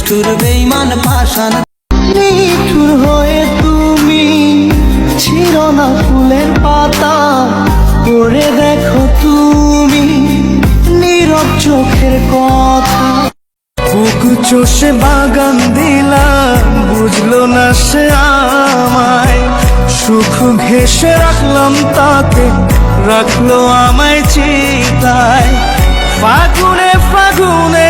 নিষ্ঠুর বেঈমান পাষাণ। নিঠুর হয়ে তুমি ছিঁড়ো না ফুলের পাতা, পড়ে দেখো তুমি নীরব চোখের কথা। বুক চষে বাগান দিলাম, বুঝলো না সে আমায়, সুখ ঘেঁষে রাখলাম তাকে, রাখলো আমায় চিতায়। ফাগুনে ফাগুনে